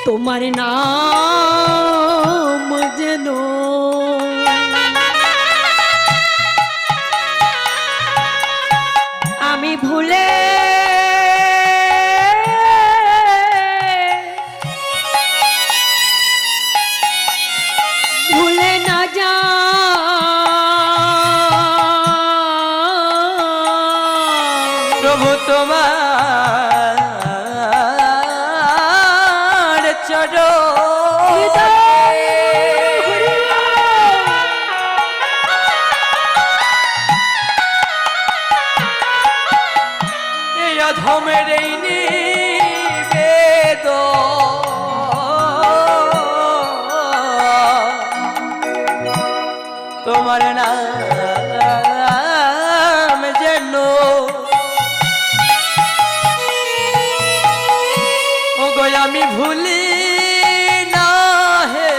তোমার নাম যেন আমি ভুলে না যা প্রভু তোমার চরণ এই অধমের এই তোমার নাম যেন ও গো আমি ভুলি না হে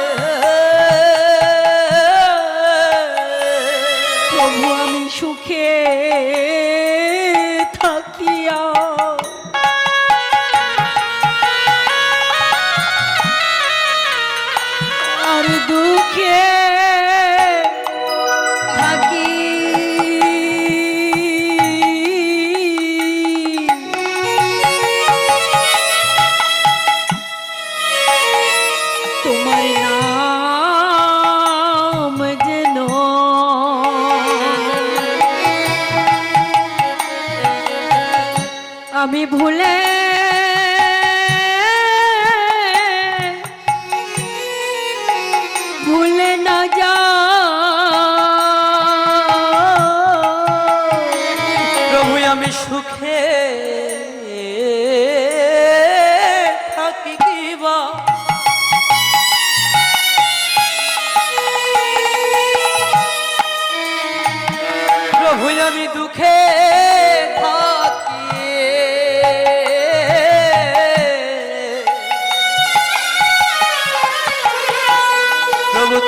প্রভু আমি সুখে থাকিয়া আর দুঃখে আমি ভুলে না যা প্রভু আমি সুখে থাকি কিবা প্রভু আমি দুঃখে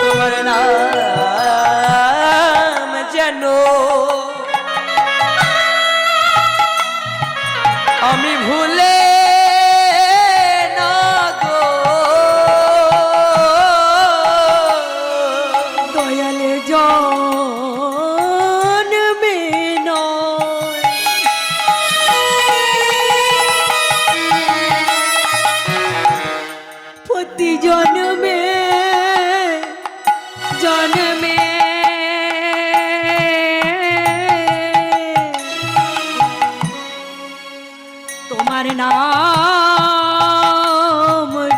তোমার নাম যেন আমি ভুলে না গো দয়ালে জন্মে নয় প্রতি জন্মে তোমার নাম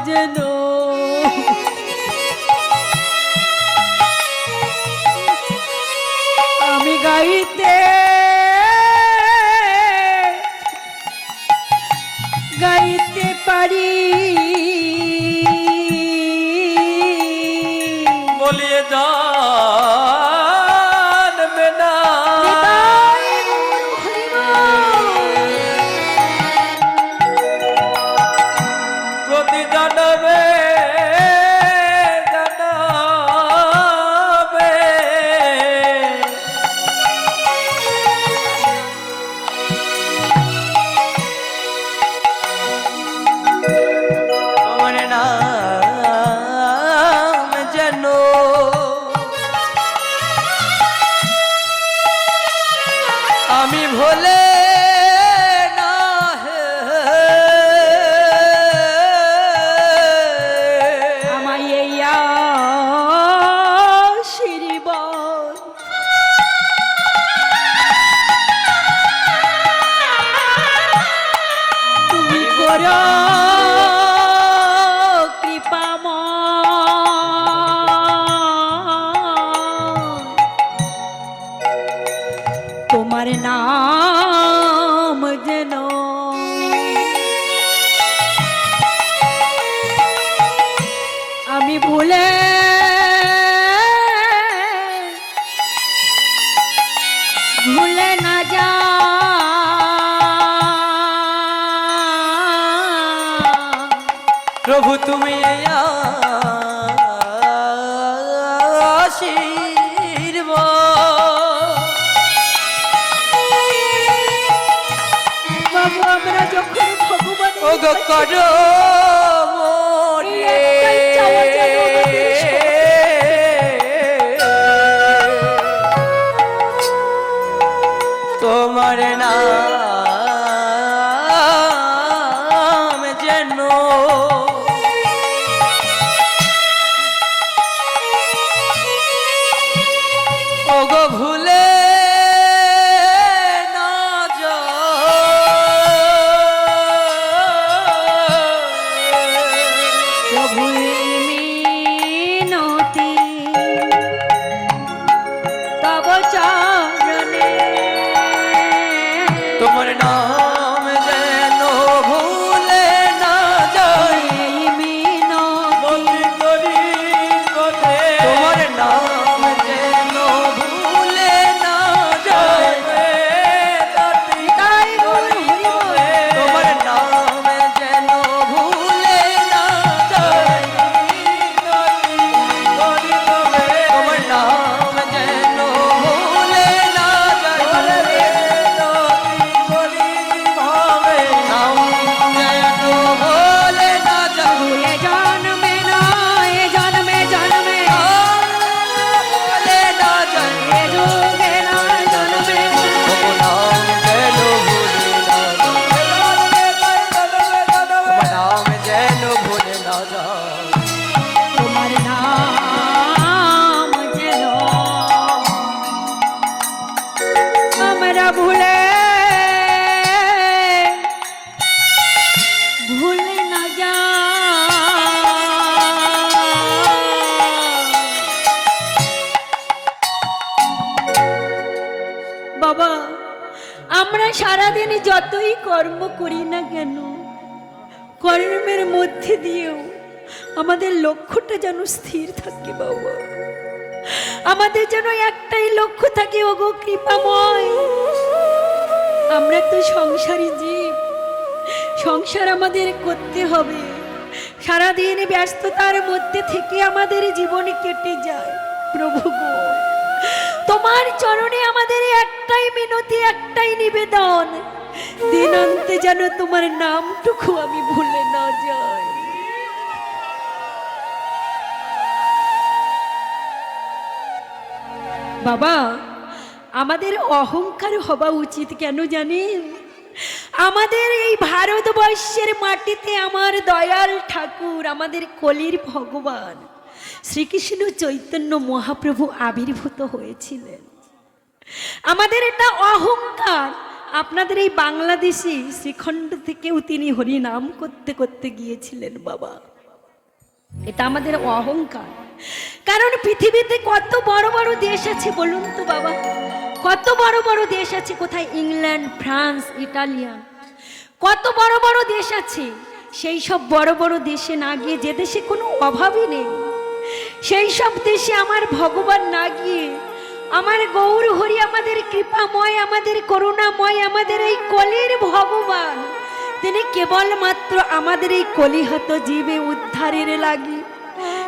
যেন আমি গাইতে পারি বলিয়ে দাও আমি ভোলে না হে আমায় এই আশীর্বাদ তুমি করো তোমার নাম যেন আমি ভুলে না যা গো করো এই একটাই চাওয়া যেন আমাদের তোমার নাম যেন ওগো ভুলে না প্রভুর মিনতি তব চরণে তোমার নাম যেন ভুলে না যাই এই মিনতি তোমার নাম যেন ভুলে না যাই তাই বল হরি বল। তোমার নাম যেন ভুলে না যাই তোমার নাম যেন ভুলে না যাই নাম যেন ভুলে না যাই এ জন্মে নয়, এ জন্মে জন্মে ভুলে না যাই এ যুগে নয়, জন্মে তোমার নাম যেন ভুলে না যাই তোমার নাম যেন ভুলে না যাই তোমার নাম যেন আমরা ভুলে না যা বাবা, আমরা সারাদিন যতই কর্ম করি না কেন, কর্মের মধ্যে দিয়েও আমাদের লক্ষ্যটা যেন স্থির থাকে বাবা। আমাদের যেন একটাই লক্ষ্য থাকে, ওগো কৃপাময়। আমরা তো সংসারী জীব, সংসার আমাদের করতে হবে। সারাদিন ব্যস্ততার মধ্যে থেকে আমাদের জীবন কেটে যায়। প্রভু গো, তোমার চরণে আমাদের একটাই মিনতি, একটাই নিবেদন, দিনান্তে যেন তোমার নামটুকু আমি ভুলে না যাই। বাবা, আমাদের অহংকার হওয়া উচিত কেন জানেন? আমাদের এই ভারতবর্ষের মাটিতে আমার দয়াল ঠাকুর, আমাদের কলির ভগবান শ্রীকৃষ্ণ চৈতন্য মহাপ্রভু আবির্ভূত হয়েছিলেন। আমাদের এটা অহংকার। আপনাদের এই বাংলাদেশে শ্রীখণ্ড থেকেও তিনি হরিনাম করতে করতে গিয়েছিলেন বাবা। এটা আমাদের অহংকার। কারণ পৃথিবীতে কত বড় বড় দেশ আছে বলুন তো বাবা, কত বড় বড় দেশ আছে। কোথায়? ইংল্যান্ড, ফ্রান্স, ইটালিয়ান, কত বড় বড় দেশ আছে। সেই সব বড় বড় দেশে না গিয়ে, যে দেশে কোনো অভাবই নেই, সেই সব দেশে আমার ভগবান না গিয়ে, আমার গৌর হরি, আমাদের কৃপাময়, আমাদের করুণাময়, আমাদের এই কলির ভগবান, তিনি কেবলমাত্র আমাদের এই কলিহত জীবে উদ্ধারের লাগি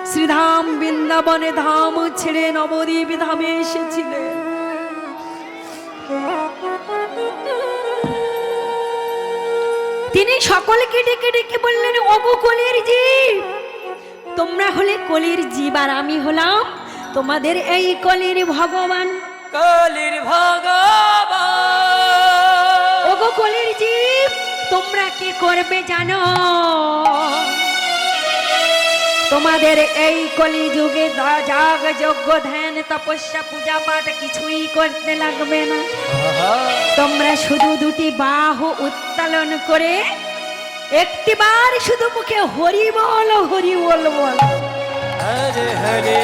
শ্রীধাম বৃন্দাবনে ধাম ছেড়ে নবদ্বীপ ধামে এসেছিলেন। তিনি সকলকে ডেকে ডেকে বললেন, ওগো কলির জীব, তোমরা হলে কলির জীব, আর আমি হলাম তোমাদের এই কলির ভগবান। কলির ভগবান ওগো কলির জীব, তোমরা কি করবে জানো? তোমাদের এই কলি যুগে যাগ যজ্ঞ ধ্যান তপস্যা পূজা পাঠ কিছুই করতে লাগবে না। তোমরা শুধু দুটি বাহু উত্তোলন করে একটিবার শুধু মুখে হরি বল, হরি বল বল। হরে হরে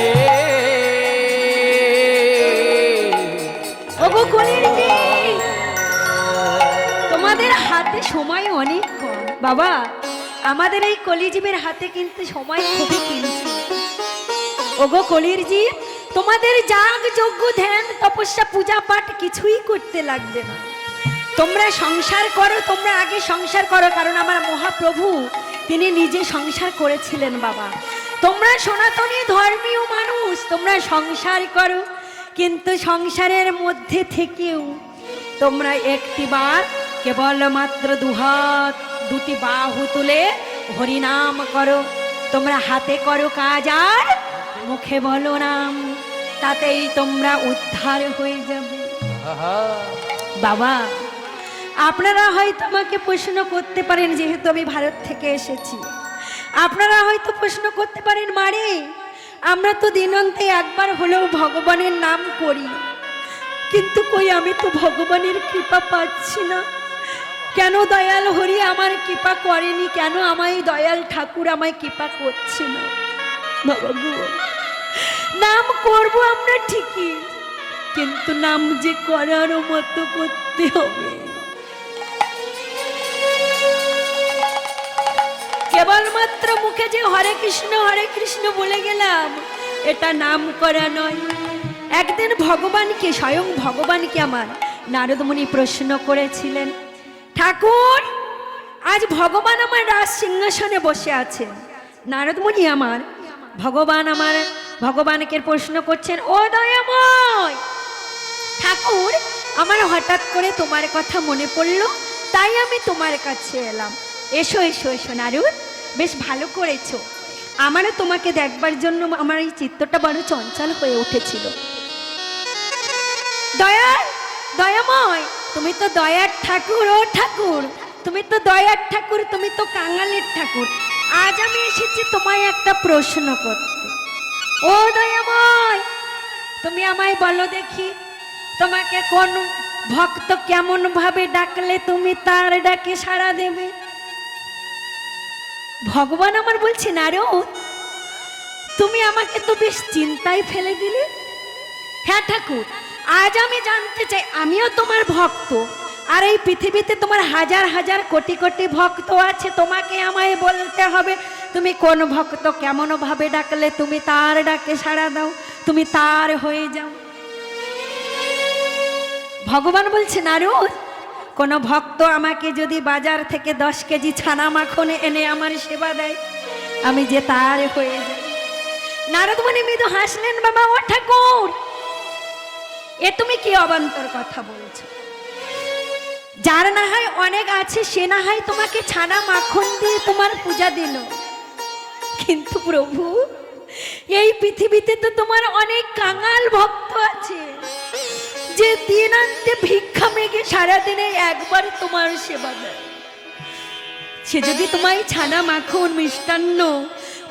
ওগো কলির জীব, তোমাদের হাতে সময় অনেক কম বাবা। আমাদের এই কলিজীবের হাতে কিন্তু সময় খুবই কিনছে। ওগো কলির জীব, তোমাদের যাগ যজ্ঞ ধ্যান তপস্যা পূজা পাঠ কিছুই করতে লাগবে না। তোমরা সংসার করো, তোমরা আগে সংসার করো, কারণ আমার মহাপ্রভু তিনি নিজে সংসার করেছিলেন বাবা। তোমরা সনাতনী ধর্মীয় মানুষ, তোমরা সংসার করো, কিন্তু সংসারের মধ্যে থেকেও তোমরা একটিবার কেবলমাত্র দুহাত দুটি বাহু তুলে হরিনাম করো, তোমরা হাতে করো কাজ আর মুখে বলো নাম, তাতেই তোমরা উদ্ধার হয়ে যাবে। বাবা, আপনারা হয়তো আমাকে প্রশ্ন করতে পারেন, যেহেতু আমি ভারত থেকে এসেছি, আপনারা হয়তো প্রশ্ন করতে পারেন, মারে আমরা তো দিনন্তে একবার হলেও ভগবানের নাম করি, কিন্তু কই আমি তো ভগবানের কৃপা পাচ্ছি না। কেন দয়াল হরি আমার কৃপা করেনি, কেন আমায় দয়াল ঠাকুর আমায় কৃপা করছে না? বাবা গো, নাম করব আমরা ঠিকই, কিন্তু নাম যে করার মতো করতে হবে। কেবলমাত্র মুখে যে হরে কৃষ্ণ বলে গেলাম, এটা নাম করা নয়। একদিন ভগবানকে, স্বয়ং ভগবানকে আমার নারদমুনি প্রশ্ন করেছিলেন, ঠাকুর আজ ভগবান আমার রাজ সিংহাসনে বসে আছেন। নারদমুনি আমার ভগবানকে প্রশ্ন করছেন, ও দয়াময় ঠাকুর, আমার হঠাৎ করে তোমার কথা মনে পড়লো, তাই আমি তোমার কাছে এলাম। এসো এসো এসো নারদ, বেশ ভালো করেছো। আমারও তোমাকে দেখবার জন্য আমার এই চিত্তটা বড় চঞ্চল হয়ে উঠেছিল। দয়াময়, তুমি তো দয়ার ঠাকুর। ও ঠাকুর, তুমি তো দয়ার ঠাকুর, তুমি তো কাঙালের ঠাকুর। আজ আমি এসেছি তোমায় একটা প্রশ্ন করতে। ও দয়াময়, তুমি আমায় বলো দেখি, তোমাকে কোন ভক্ত কেমন ভাবে ডাকলে তুমি তার ডাকে সাড়া দেবে? ভগবান আমার বলছে, নারদ তুমি আমাকে তো বেশ চিন্তায় ফেলে দিলে। হ্যাঁ ঠাকুর, আজ আমি জানতে চাই, আমিও তোমার ভক্ত, আর এই পৃথিবীতে তোমার হাজার হাজার কোটি কোটি ভক্ত আছে, তোমাকে আমায় বলতে হবে তুমি কোন ভক্ত কেমন ভাবে ডাকলে তুমি তার ডাকে সাড়া দাও, তুমি তার হয়ে যাও। ভগবান বলছে, নারদ কোন ভক্ত আমাকে যদি বাজার থেকে 10 কেজি ছানা মাখন এনে আমার সেবা দেয়, আমি যে তার হয়ে যাই। নারদ মুনি মৃদু হাসলেন, বাবা ও ঠাকুর, এ তুমি কি অবান্তর কথা বলছো? যার না হয় অনেক আছে, সে না হয় তোমাকে ছানা মাখন দিয়ে তোমার পূজা দিল, কিন্তু প্রভু এই পৃথিবীতে তো তোমার অনেক কাঙাল ভক্ত আছে, যে দিনান্তে ভিক্ষা মেঘে সারাদিনে একবার তোমার সেবা দেয়। সে যদি তোমায় ছানা মাখন মিষ্টান্ন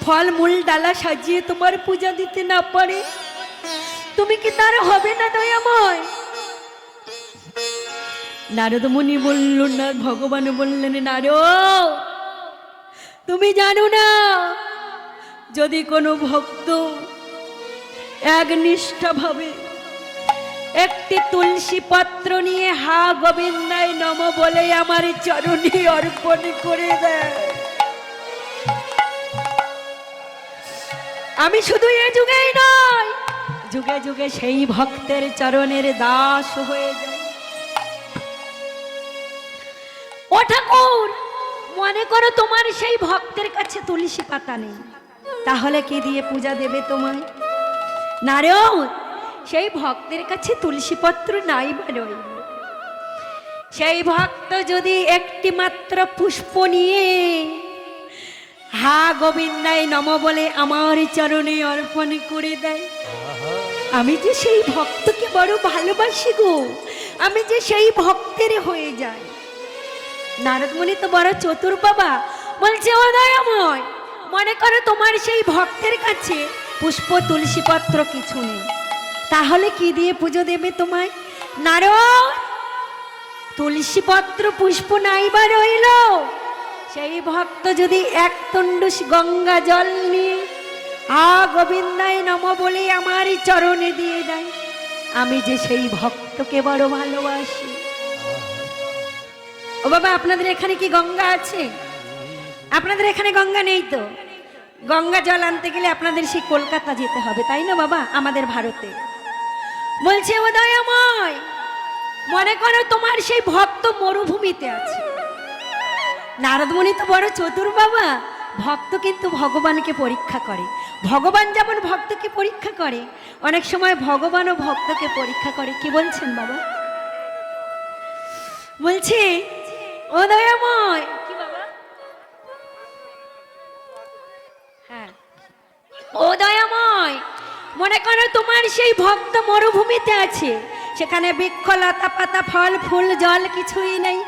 ফল মূল ডালা সাজিয়ে তোমার পূজা দিতে না পারে, তুমি কি তার হবে না দয়াময়? নারদ মুনি বলল না, ভগবান বললেন, নারদ তুমি জানো না, যদি কোনো ভক্ত একনিষ্ঠ ভাবে একটি তুলসী পত্র নিয়ে হা গোবিন্দায় নম বলে আমার চরণে অর্পণ করে দেয়, আমি শুধু এ যুগেই নয়, যুগে যুগে সেই ভক্তের চরণের দাস হয়ে যায়। ও ঠাকুর, মনে করো তোমার সেই ভক্তের কাছে তুলসী পাতা নেই, তাহলে কি দিয়ে পূজা দেবে তোমায়? নারদ, সেই ভক্তের কাছে তুলসী পত্র নাই বারই, সেই ভক্ত যদি একটি মাত্র পুষ্প নিয়ে হা গোবিন্দায় নম বলে আমার চরণে অর্পণ করে দেয়, আমি যে সেই ভক্তকে বড় ভালোবাসি গো, আমি যে সেই ভক্তের হয়ে যাই। নারদ মুনি তো বড় চতুর বাবা, বলছে, ও দয়াময়, মনে করো তোমার সেই ভক্তের কাছে পুষ্প তুলসী পত্র কিছু নেই, তাহলে কি দিয়ে পুজো দেবে তোমায়? নারদ, তুলসী পত্র পুষ্প নাইবা রইল, সেই ভক্ত যদি এক তুণ্ডুষ গঙ্গা জল নিয়ে আ গোবিন্দায় নম বলে আমার চরণে দিয়ে দেয়, আমি যে সেই ভক্তকে বড় ভালোবাসি। ও বাবা, আপনাদের এখানে কি গঙ্গা আছে? আপনাদের এখানে গঙ্গা নেই তো? গঙ্গা জল আনতে গেলে আপনাদের সেই কলকাতা যেতে হবে, তাই না বাবা, আমাদের ভারতে। বলছে, ও দয়াময়, মনে করো তোমার সেই ভক্ত মরুভূমিতে আছে। নারদ মুনি তো বড় চতুর বাবা, ভক্ত কিন্তু ভগবানকে পরীক্ষা করে। ভগবান যেমন ভক্তকে পরীক্ষা করে, অনেক সময় ভগবানও ভক্তকে পরীক্ষা করে। কি বলছেন বাবা? বলছে, ও দয়াময়, কি বাবা? ও দয়াময়, মনে করো তোমার সেই ভক্ত মরুভূমিতে আছে, সেখানে বৃক্ষ লতা পাতা ফল ফুল জল কিছুই নেই,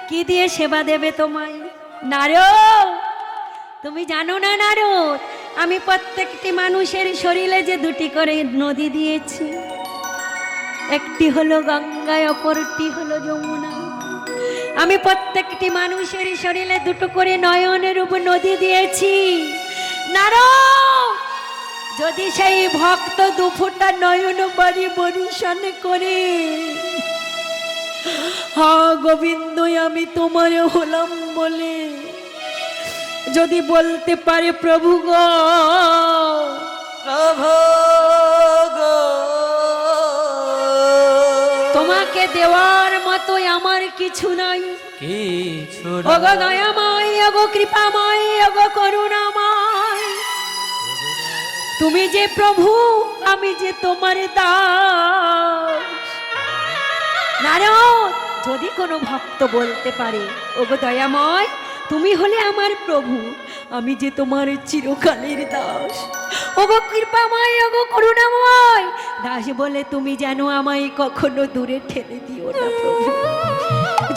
কি দিয়ে সেবা দেবে তোমায়? নারদ, তুমি জানো না নারদ, আমি প্রত্যেকটি মানুষের শরীরে যে দুটি করে নদী দিয়েছি, একটি হলো গঙ্গায়, অপরটি হলো যমুনা। আমি প্রত্যেকটি মানুষের শরীরে দুটো করে নয়নের উপর নদী দিয়েছি। নারদ, যদি সেই ভক্ত দুফোঁটা নয়ন বাড়ি বরিশান করে, হা গোবিন্দই আমি তোমার হলাম বলে যদি বলতে পারে, প্রভু গো, প্রভু গো, তোমাকে দেওয়ার মতো আমার কিছু নাই, কিছু ওগো দয়াময়, ওগো কৃপাময়, ওগো করুণাময়, তুমি যে প্রভু, আমি যে তোমার দাস। নারদ, যদি কোনো ভক্ত বলতে পারে, ওগো দয়াময়, তুমি হলে আমার প্রভু, আমি যে তোমার চিরকালের দাস, ওগো কৃপাময়, ওগো করুণাময়, দাস বলে তুমি যেন আমায় কখনো দূরে ঠেলে দিও না প্রভু।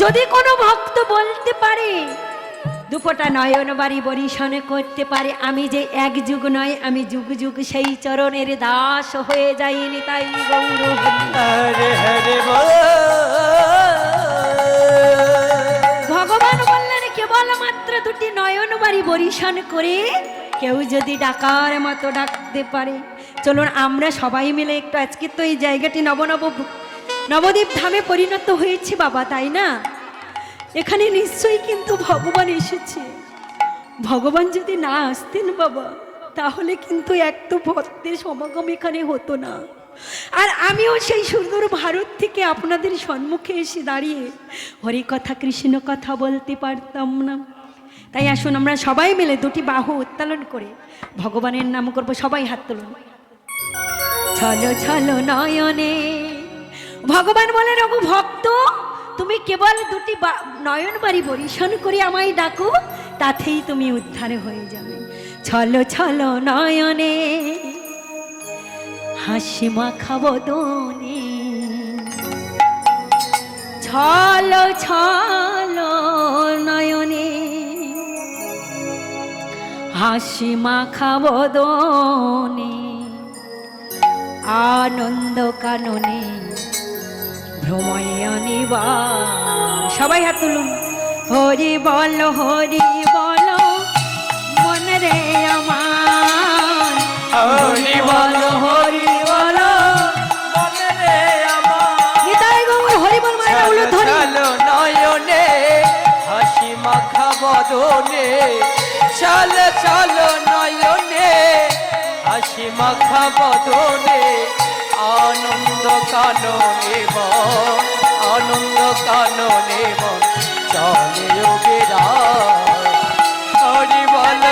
যদি কোনো ভক্ত বলতে পারে, দুপোটা নয়ন বাড়ি বরিশনে করতে পারে, আমি যে এক যুগ নয়, আমি যুগ যুগ সেই চরণের দাস হয়ে যাইনি, তাই গৌর হরি। হরে হরে বল। ভগবান বললেন কেবলমাত্র দুটি নয়ন বাড়ি বরিশন করে কেউ যদি ডাকার মতো ডাকতে পারে। চলুন আমরা সবাই মিলে একটু, আজকে তো এই জায়গাটি নবদ্বীপ ধামে পরিণত হয়েছে বাবা, তাই না? এখানে নিশ্চয়ই কিন্তু ভগবান এসেছে। ভগবান যদি না আসতেন বাবা, তাহলে কিন্তু এত ভক্তের সমাগম এখানে হতো না। আর আমিও সেই সুন্দর ভারত থেকে আপনাদের সম্মুখে এসে দাঁড়িয়ে হরি কথা কৃষ্ণ কথা বলতে পারতাম না। তাই আসুন আমরা সবাই মিলে দুটি বাহু উত্তোলন করে ভগবানের নাম করব। সবাই হাত তুলুন। ছলো ছলো নয়নে, ভগবান বলেন, ওগো ভক্ত, তুমি কেবল দুটি নয়ন বাড়ি বরিশন করে আমায় ডাকো, তাতেই তুমি উদ্ধার হয়ে যাবে। ছলো ছলো নয়নে, হাসি মাখা বদনে, ছলো ছলো নয়নে, হাসি মাখা বদনে, আনন্দ কাননে ভ্রময়নিবা। সবাই হাত তুলুন। হরি বল মন রে আমার, হরি বল হরি বল মন রে আমার। নিতাই গৌর হরি বল মায়েরা উলু ধরি। চলো নয়নে, হাসি মাখা বদনে, চলো চলো নয়নে, হাসি মাখা বদনে, আনন্দ কাননে মন, আনন্দ কাননে মন চলে যোগেরা। হরি বল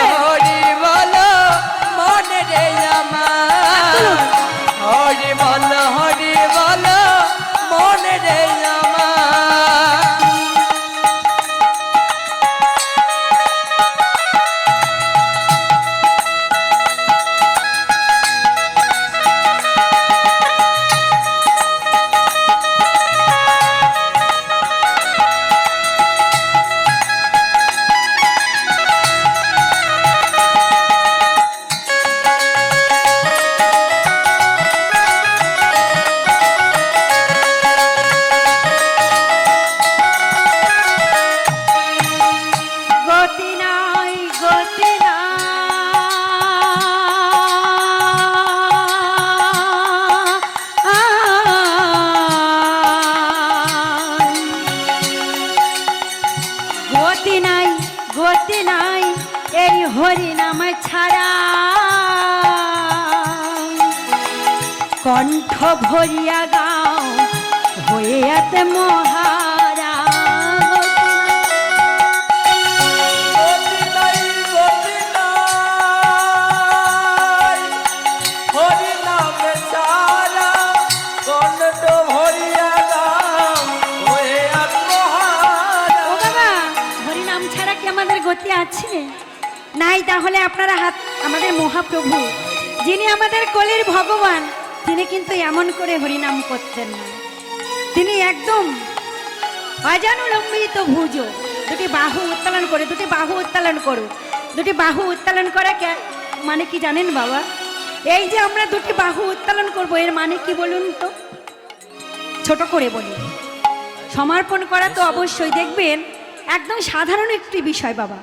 মন রে আমার, হরি বল মন রে আমার। গতি নাই এই হরি নাম ছাড়া, কণ্ঠ ভরিয়া গাও হয়ে এত মহারা। গতি আছে নাই? তাহলে আপনারা হাত, আমাদের মহাপ্রভু যিনি আমাদের কোলের ভগবান, তিনি কিন্তু এমন করে হরিনাম করতেন না। তিনি একদম অজানুলম্বিত ভুজ, দুটি বাহু উত্তোলন করে, দুটি বাহু উত্তোলন করো। দুটি বাহু উত্তোলন করা মানে কি জানেন বাবা? এই যে আমরা দুটি বাহু উত্তোলন করব, এর মানে কি বলুন তো? ছোট করে বলি, সমর্পণ করা তো অবশ্যই। দেখবেন একদম সাধারণ একটি বিষয় বাবা।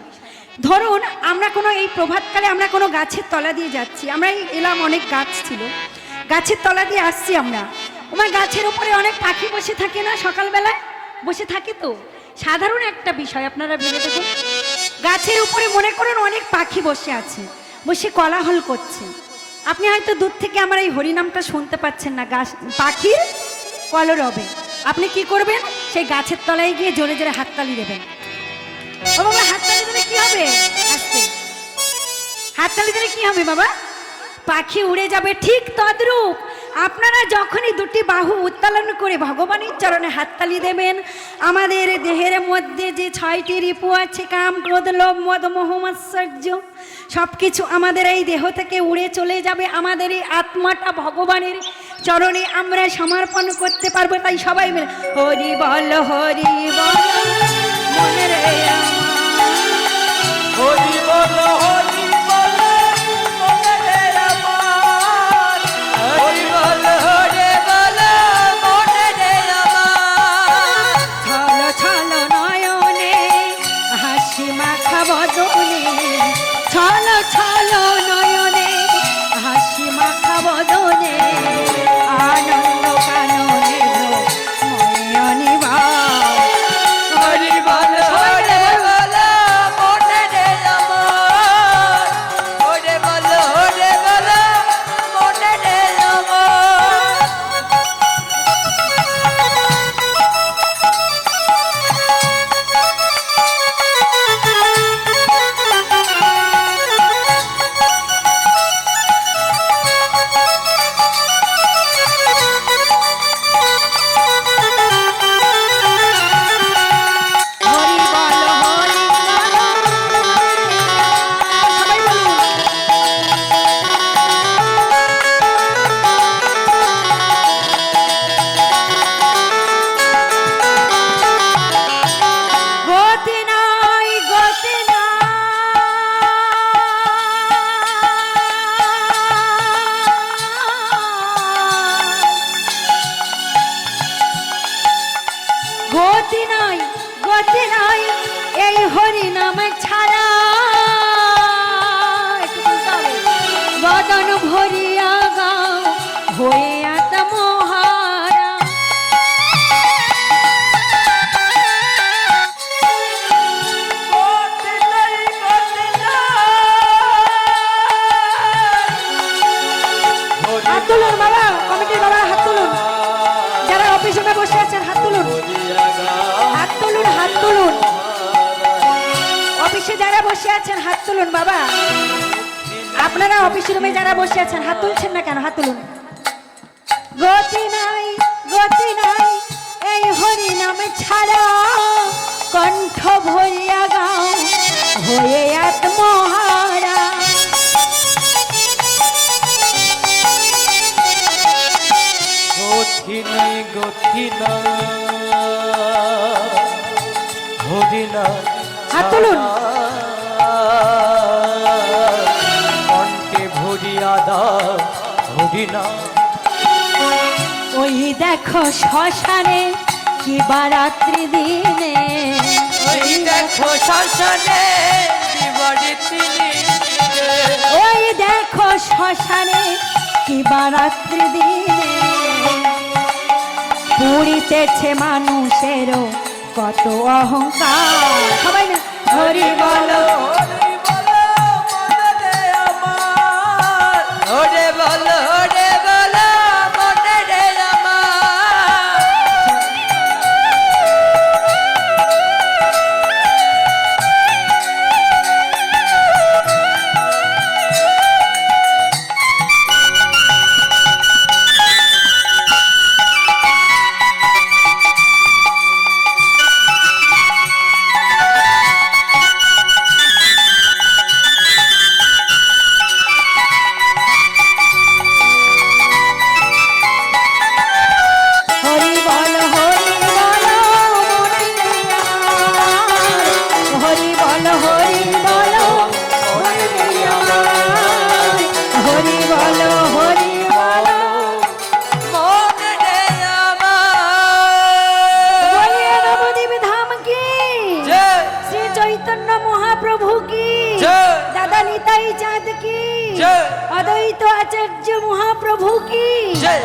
ধরুন আমরা কোনো এই প্রভাতকালে আমরা কোনো গাছের তলা দিয়ে যাচ্ছি, আমরা এলাম, অনেক গাছ ছিল, গাছের তলা দিয়ে আসছি আমরা। আমার গাছের উপরে অনেক পাখি বসে থাকে না, সকালবেলায় বসে থাকে। তো সাধারণ একটা বিষয়, আপনারা ভেবে দেখুন, গাছের উপরে মনে করুন অনেক পাখি বসে আছে, বসে কোলাহল করছে। আপনি হয়তো দূর থেকে আমার এই হরিনামটা শুনতে পাচ্ছেন না, গাছ পাখির কলরবে। আপনি কি করবেন? সেই গাছের তলায় গিয়ে জোরে জোরে হাততালি দেবেন। ও বাবা, হাততালি দিলে কি হবে? আস্তে হাততালি দিলে কি হবে বাবা? পাখি উড়ে যাবে। ঠিক তদ্রূপ আপনারা যখনই দুটি বাহু উত্তোলন করে ভগবানের চরণে হাততালি দেবেন, আমাদের দেহের মধ্যে যে 6টি রিপু আছে, কাম ক্রোধ লোভ মদ মোহ মাৎসর্য, সব কিছু আমাদের এই দেহ থেকে উড়ে চলে যাবে। আমাদের এই আত্মাটা ভগবানের চরণে আমরা সমর্পণ করতে পারবো। তাই সবাই মিলে হরি বল হরি বল মনে রে হরি বল হরি বল মনে রে আমার, হরি বল হরি বল মনে রে আমার। ছল ছল নয়নে হাসি মাখা বদনে, ছল ছল নয়নে হাসি মাখা বদনে, আনন্দ কাননে ময়নি হরি বল হরি বল মনে রে আমার, হরি বল হরি বল মনে রে আমার। হরি বল হরি বল, সবাই বলুন। গতি নাই গতি গতি নাই, গতি নাই এই হরি নাম ছাড়া। একটু বলতে হবে। বদন ভরিয়া গাও হয়ে আত্মহারা, গতি নাই গতি নাই, হাত তুলুন বাবা, কমিটির বাবা হাত তুলুন, যারা অফিসে বসে আছেন হাত তুলুন, হাত তুলুন, হাত তুলুন, অফিসে যারা বসে আছেন হাত তুলুন বাবা। আপনারা অফিস রুমে যারা বসে আছেন হাত তুলছেন না কেন? হাত তুলুন। গতি নাই গতি নাই এই হরি নাম ছাড়া, কণ্ঠ ভরিয়া গাও হয়ে আত্মহারা। গতি নাই গতি নাই, হরি না হাত তুলুন। কণ্ঠে ভরিয়া দাও হরি না। ওই দেখো শ্মশানে কি বারাত্রি দিনে, ওই দেখো শ্মশানে বিবরি তিনি, ওই দেখো শ্মশানে কি বারাত্রি দিনে, পুরিতেছে মানুষেরও কত অহংকার। সবাই না হরি বলো, হরি বল মনে রে আমার, হরি বল হরি বল মনে রে আমার। নিতাই চাঁদ কি জয়। অদ্বৈত আচার্য মহাপ্রভু কি জয়।